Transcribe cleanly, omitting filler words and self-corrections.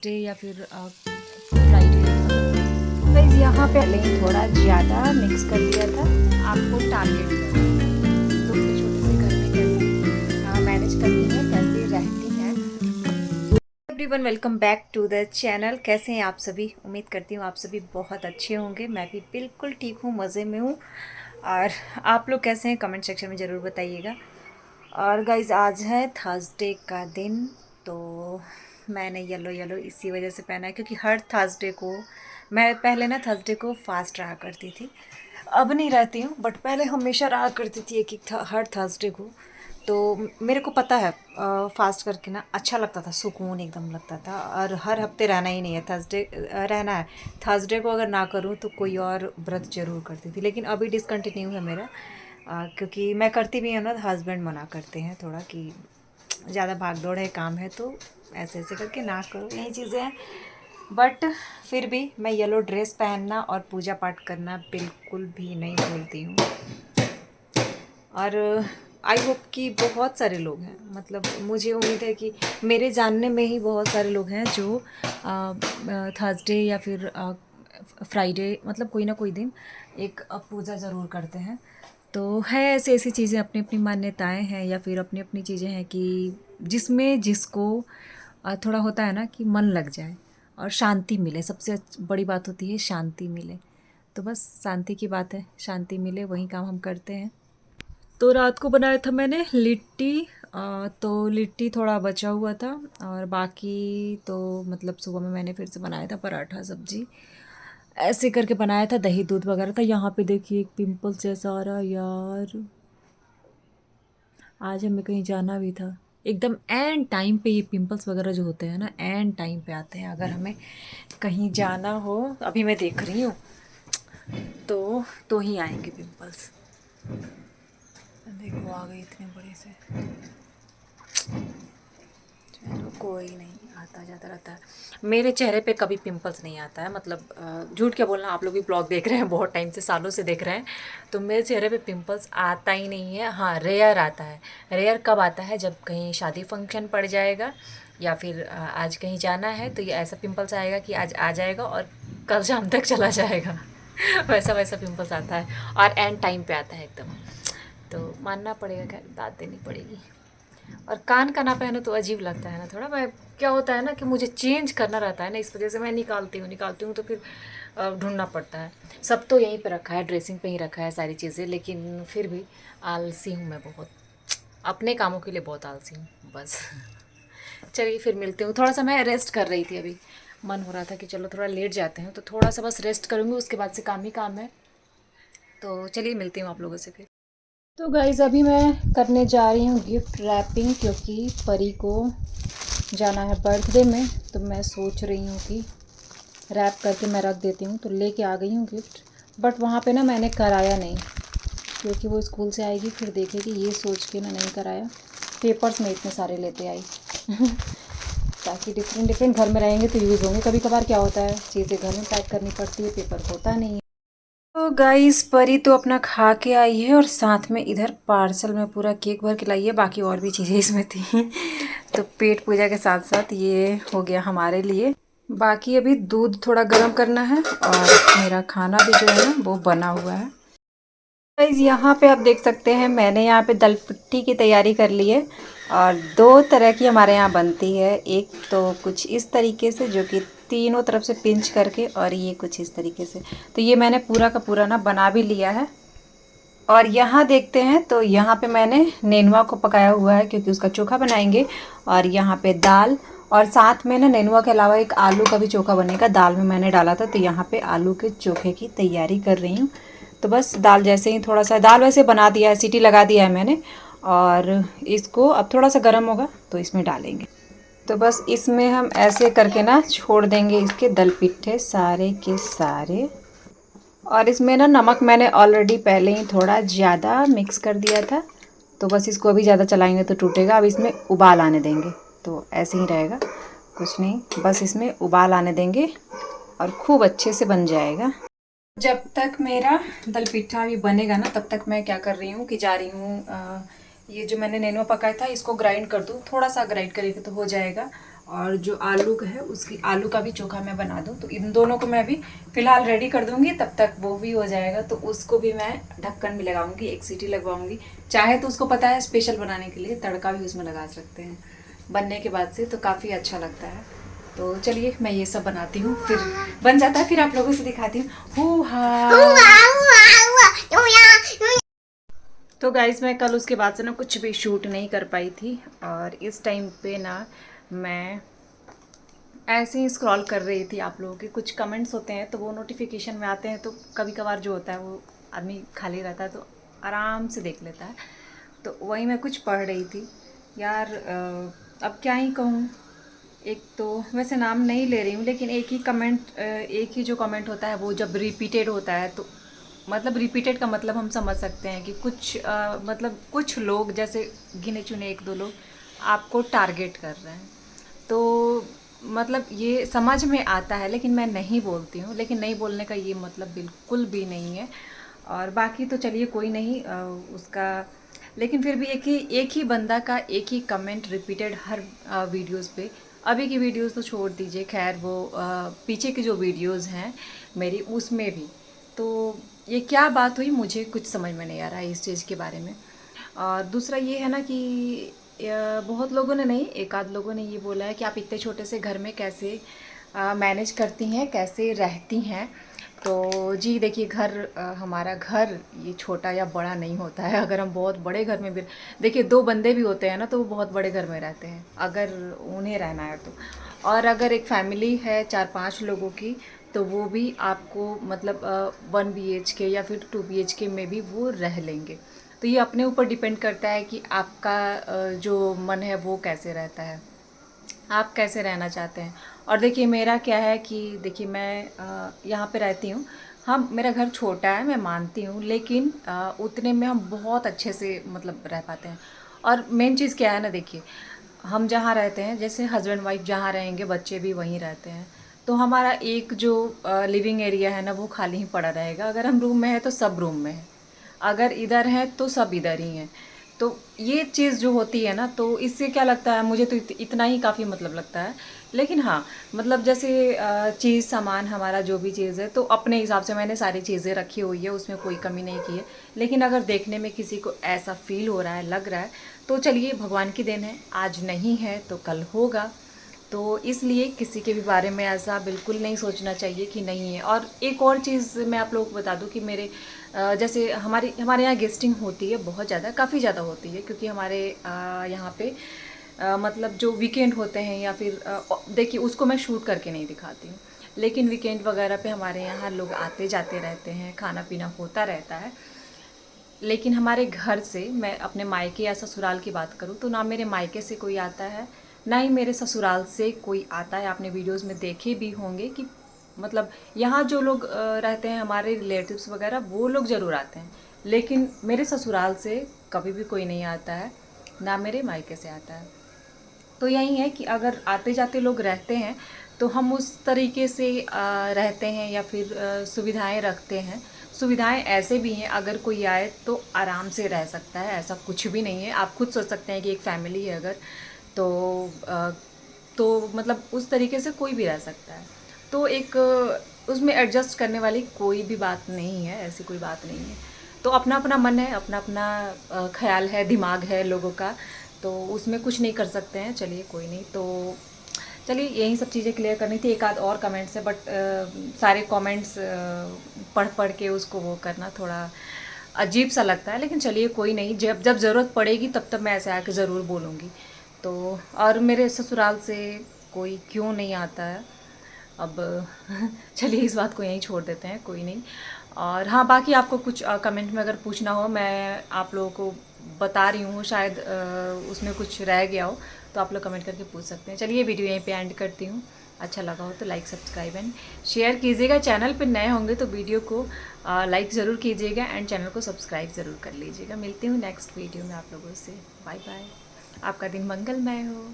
Day या फिर Friday. Guys यहाँ पे पहले थोड़ा ज़्यादा मिक्स कर दिया था। आपको टारगेट करना है तो अपने छोटे से घर में कैसे मैनेज करती हैं, कैसे रहती हैं। Everyone welcome back to the channel. कैसे हैं आप सभी? उम्मीद करती हूँ आप सभी बहुत अच्छे होंगे। मैं भी बिल्कुल ठीक हूँ, मज़े में हूँ। और आप लोग कैसे हैं कमेंट सेक्शन में ज़रूर बताइएगा। और गाइज आज है थर्सडे का दिन, तो मैंने येलो येलो इसी वजह से पहना है क्योंकि हर थर्सडे को मैं पहले ना थर्सडे को फास्ट रहा करती थी। अब नहीं रहती हूँ बट पहले हमेशा रहा करती थी एक हर थर्सडे को। तो मेरे को पता है फास्ट करके ना अच्छा लगता था, सुकून एकदम लगता था। और हर हफ्ते रहना ही नहीं है, थर्सडे रहना है। थर्सडे को अगर ना करूँ तो कोई और व्रत जरूर करती थी, लेकिन अभी डिसकंटिन्यू है मेरा। क्योंकि मैं करती भी हूँ ना, हस्बैंड मना करते हैं थोड़ा कि ज़्यादा भाग दौड़ है, काम है, तो ऐसे ऐसे करके ना करो, यही चीज़ें हैं। बट फिर भी मैं येलो ड्रेस पहनना और पूजा पाठ करना बिल्कुल भी नहीं भूलती हूँ। और आई होप कि बहुत सारे लोग हैं, मतलब मुझे उम्मीद है कि मेरे जानने में ही बहुत सारे लोग हैं जो थर्सडे या फिर फ्राइडे, मतलब कोई ना कोई दिन एक पूजा ज़रूर करते हैं। तो है ऐसी ऐसी चीज़ें, अपनी अपनी मान्यताएं हैं या फिर अपनी अपनी चीज़ें हैं कि जिसमें जिसको थोड़ा होता है ना कि मन लग जाए और शांति मिले। सबसे बड़ी बात होती है शांति मिले। तो बस शांति की बात है, शांति मिले वही काम हम करते हैं। तो रात को बनाया था मैंने लिट्टी। तो लिट्टी थोड़ा बचा हुआ था और बाकी तो मतलब सुबह में मैंने फिर से बनाया था पराठा सब्जी, ऐसे करके बनाया था। दही दूध वगैरह था। यहाँ पे देखिए एक पिंपल जैसा आ रहा यार। आज हमें कहीं जाना भी था, एकदम एंड टाइम पे ये पिंपल्स वगैरह जो होते हैं ना, एंड टाइम पे आते हैं। अगर हमें कहीं जाना हो, अभी मैं देख रही हूँ, तो ही आएंगे पिंपल्स। देखो आ गई इतने बड़े से। चलो कोई नहीं, आता जाता रहता है। मेरे चेहरे पे कभी पिंपल्स नहीं आता है, मतलब झूठ क्या बोलना, आप लोग भी ब्लॉग देख रहे हैं, बहुत टाइम से, सालों से देख रहे हैं, तो मेरे चेहरे पे पिंपल्स आता ही नहीं है। हाँ, रेयर आता है। रेयर कब आता है? जब कहीं शादी फंक्शन पड़ जाएगा या फिर आज कहीं जाना है तो ये ऐसा पिंपल्स आएगा कि आज आ जाएगा और कल शाम तक चला जाएगा। वैसा वैसा पिंपल्स आता है और एंड टाइम पे आता है एकदम। तो मानना पड़ेगा, खैर दाद देनी पड़ेगी। और कान का ना पहनो तो अजीब लगता है ना थोड़ा। मैं क्या होता है ना कि मुझे चेंज करना रहता है ना, इस वजह से मैं निकालती हूँ तो फिर ढूंढना पड़ता है। सब तो यहीं पे रखा है, ड्रेसिंग पे ही रखा है सारी चीज़ें, लेकिन फिर भी आलसी हूँ मैं बहुत। अपने कामों के लिए बहुत आलसी हूँ बस। चलिए फिर मिलती हूँ। थोड़ा सा मैं रेस्ट कर रही थी अभी, मन हो रहा था कि चलो थोड़ा लेट जाते हैं, तो थोड़ा सा बस रेस्ट करूँगी, उसके बाद से काम ही काम है। तो चलिए मिलती हूँ आप लोगों से फिर। तो गाइज़ अभी मैं करने जा रही हूँ गिफ्ट रैपिंग, क्योंकि परी को जाना है बर्थडे में। तो मैं सोच रही हूँ कि रैप करके मैं रख देती हूँ। तो लेके आ गई हूँ गिफ्ट, बट वहाँ पे ना मैंने कराया नहीं, क्योंकि वो स्कूल से आएगी फिर देखेगी, ये सोच के ना नहीं कराया। पेपर्स में इतने सारे लेते आई ताकि डिफरेंट डिफरेंट घर में रहेंगे तो यूज़ होंगे। कभी कभार क्या होता है, चीज़ें घर में पैक करनी पड़ती है, पेपर होता नहीं है। तो गाइस परी तो अपना खा के आई है और साथ में इधर पार्सल में पूरा केक भर के लाई है, बाकी और भी चीज़ें इसमें थी। तो पेट पूजा के साथ साथ ये हो गया हमारे लिए। बाकी अभी दूध थोड़ा गर्म करना है और मेरा खाना भी जो है ना वो बना हुआ है। गाइस यहाँ पे आप देख सकते हैं, मैंने यहाँ पे दल पिट्ठी की तैयारी कर ली है। और दो तरह की हमारे यहाँ बनती है, एक तो कुछ इस तरीके से जो कि तीनों तरफ से पिंच करके, और ये कुछ इस तरीके से। तो ये मैंने पूरा का पूरा ना बना भी लिया है। और यहाँ देखते हैं, तो यहाँ पे मैंने नेनुआ को पकाया हुआ है क्योंकि उसका चोखा बनाएंगे। और यहाँ पे दाल, और साथ में ना नेनुआ के अलावा एक आलू का भी चोखा बनेगा, दाल में मैंने डाला था। तो यहाँ पे आलू के चोखे की तैयारी कर रही हूँ। तो बस दाल जैसे ही थोड़ा सा, दाल वैसे बना दिया है, सीटी लगा दिया है मैंने, और इसको अब थोड़ा सा गर्म होगा तो इसमें डालेंगे। तो बस इसमें हम ऐसे करके ना छोड़ देंगे इसके दल पिट्ठे सारे के सारे। और इसमें ना नमक मैंने ऑलरेडी पहले ही थोड़ा ज़्यादा मिक्स कर दिया था। तो बस इसको अभी ज़्यादा चलाएंगे तो टूटेगा। अब इसमें उबाल आने देंगे, तो ऐसे ही रहेगा, कुछ नहीं, बस इसमें उबाल आने देंगे और खूब अच्छे से बन जाएगा। जब तक मेरा दल पिट्ठा भी बनेगा ना, तब तक मैं क्या कर रही हूँ कि जा रही हूँ ये जो मैंने नेनुआ पकाया था इसको ग्राइंड कर दूँ, थोड़ा सा ग्राइंड करेंगे तो हो जाएगा। और जो आलू का है उसकी आलू का भी चोखा मैं बना दूँ। तो इन दोनों को मैं अभी फ़िलहाल रेडी कर दूँगी, तब तक वो भी हो जाएगा। तो उसको भी मैं ढक्कन भी लगाऊँगी, एक सीटी लगवाऊँगी। चाहे तो उसको पता है स्पेशल बनाने के लिए तड़का भी उसमें लगा सकते हैं बनने के बाद से, तो काफ़ी अच्छा लगता है। तो चलिए मैं ये सब बनाती हूँ, फिर बन जाता है, फिर आप लोगों से दिखाती हूँ। हू हा। तो गाइस मैं कल उसके बाद से ना कुछ भी शूट नहीं कर पाई थी, और इस टाइम पे ना मैं ऐसे ही स्क्रॉल कर रही थी। आप लोगों के कुछ कमेंट्स होते हैं तो वो नोटिफिकेशन में आते हैं, तो कभी कभार जो होता है वो आदमी खाली रहता है तो आराम से देख लेता है। तो वही मैं कुछ पढ़ रही थी यार। अब क्या ही कहूँ, एक तो वैसे नाम नहीं ले रही हूँ, लेकिन एक ही जो कमेंट होता है वो जब रिपीटेड होता है तो मतलब रिपीटेड का मतलब हम समझ सकते हैं कि कुछ मतलब कुछ लोग, जैसे गिने चुने एक दो लोग आपको टारगेट कर रहे हैं। तो मतलब ये समझ में आता है, लेकिन मैं नहीं बोलती हूँ। लेकिन नहीं बोलने का ये मतलब बिल्कुल भी नहीं है। और बाकी तो चलिए कोई नहीं, उसका लेकिन फिर भी एक ही बंदा का एक ही कमेंट रिपीटेड हर वीडियोस पे। अभी की वीडियोस तो छोड़ दीजिए, खैर वो पीछे की जो वीडियोस हैं मेरी उसमें भी। तो ये क्या बात हुई, मुझे कुछ समझ में नहीं आ रहा है इस चीज़ के बारे में। और दूसरा ये है ना कि बहुत लोगों ने नहीं, एक आध लोगों ने ये बोला है कि आप इतने छोटे से घर में कैसे मैनेज करती हैं, कैसे रहती हैं। तो जी देखिए, हमारा घर ये छोटा या बड़ा नहीं होता है। अगर हम बहुत बड़े घर में भी, देखिए दो बंदे भी होते हैं ना तो वो बहुत बड़े घर में रहते हैं अगर उन्हें रहना है तो। और अगर एक फैमिली है 4-5 लोगों की, तो वो भी आपको मतलब 1 BHK या फिर 2 BHK में भी वो रह लेंगे। तो ये अपने ऊपर डिपेंड करता है कि आपका जो मन है वो कैसे रहता है, आप कैसे रहना चाहते हैं। और देखिए मेरा क्या है कि देखिए मैं यहाँ पे रहती हूँ। हाँ मेरा घर छोटा है, मैं मानती हूँ, लेकिन उतने में हम बहुत अच्छे से मतलब रह पाते हैं। और मेन चीज़ क्या है ना, देखिए हम जहाँ रहते हैं, जैसे हस्बैंड वाइफ जहाँ रहेंगे बच्चे भी वहीं रहते हैं, तो हमारा एक जो लिविंग एरिया है ना वो खाली ही पड़ा रहेगा। अगर हम रूम में है तो सब रूम में है, अगर इधर है तो सब इधर ही हैं। तो ये चीज़ जो होती है ना, तो इससे क्या लगता है मुझे, तो इतना ही काफ़ी मतलब लगता है। लेकिन हाँ मतलब जैसे चीज़ सामान हमारा जो भी चीज़ है तो अपने हिसाब से मैंने सारी चीज़ें रखी हुई है, उसमें कोई कमी नहीं की है। लेकिन अगर देखने में किसी को ऐसा फील हो रहा है, लग रहा है, तो चलिए भगवान की देन है, आज नहीं है तो कल होगा। तो इसलिए किसी के भी बारे में ऐसा बिल्कुल नहीं सोचना चाहिए कि नहीं है। और एक और चीज़ मैं आप लोगों को बता दूं कि मेरे जैसे हमारे यहाँ गेस्टिंग होती है बहुत ज़्यादा, काफ़ी ज़्यादा होती है, क्योंकि हमारे यहाँ पे मतलब जो वीकेंड होते हैं या फिर देखिए उसको मैं शूट करके नहीं दिखाती हूँ, लेकिन वीकेंड वगैरह पे हमारे यहाँ लोग आते जाते रहते हैं, खाना पीना होता रहता है। लेकिन हमारे घर से, मैं अपने मायके या ससुराल की बात करूँ तो ना मेरे मायके से कोई आता है, ना ही मेरे ससुराल से कोई आता है। आपने वीडियोस में देखे भी होंगे कि मतलब यहाँ जो लोग रहते हैं हमारे रिलेटिव्स वगैरह, वो लोग ज़रूर आते हैं। लेकिन मेरे ससुराल से कभी भी कोई नहीं आता है, ना मेरे मायके से आता है। तो यही है कि अगर आते जाते लोग रहते हैं तो हम उस तरीके से रहते हैं या फिर सुविधाएं रखते हैं। सुविधाएं ऐसे भी हैं, अगर कोई आए तो आराम से रह सकता है, ऐसा कुछ भी नहीं है। आप खुद सोच सकते हैं कि एक फैमिली है अगर, तो मतलब उस तरीके से कोई भी रह सकता है। तो एक उसमें एडजस्ट करने वाली कोई भी बात नहीं है, ऐसी कोई बात नहीं है। तो अपना अपना मन है, अपना अपना ख्याल है, दिमाग है लोगों का, तो उसमें कुछ नहीं कर सकते हैं। चलिए कोई नहीं। तो चलिए यही सब चीज़ें क्लियर करनी थी। एक आध और कमेंट्स है, बट सारे कमेंट्स पढ़ पढ़ के उसको वो करना थोड़ा अजीब सा लगता है। लेकिन चलिए कोई नहीं, जब जब ज़रूरत पड़ेगी तब तब मैं ऐसे आके ज़रूर बोलूँगी। तो और मेरे ससुराल से कोई क्यों नहीं आता है अब चलिए इस बात को यहीं छोड़ देते हैं, कोई नहीं। और हाँ बाकी आपको कुछ कमेंट में अगर पूछना हो, मैं आप लोगों को बता रही हूँ, शायद उसमें कुछ रह गया हो तो आप लोग कमेंट करके पूछ सकते हैं। चलिए वीडियो यहीं पे एंड करती हूँ। अच्छा लगा हो तो लाइक सब्सक्राइब एंड शेयर कीजिएगा। चैनल पर नए होंगे तो वीडियो को लाइक ज़रूर कीजिएगा एंड चैनल को सब्सक्राइब ज़रूर कर लीजिएगा। मिलती हूँ नेक्स्ट वीडियो में आप लोगों से। बाय बाय, आपका दिन मंगलमय हो।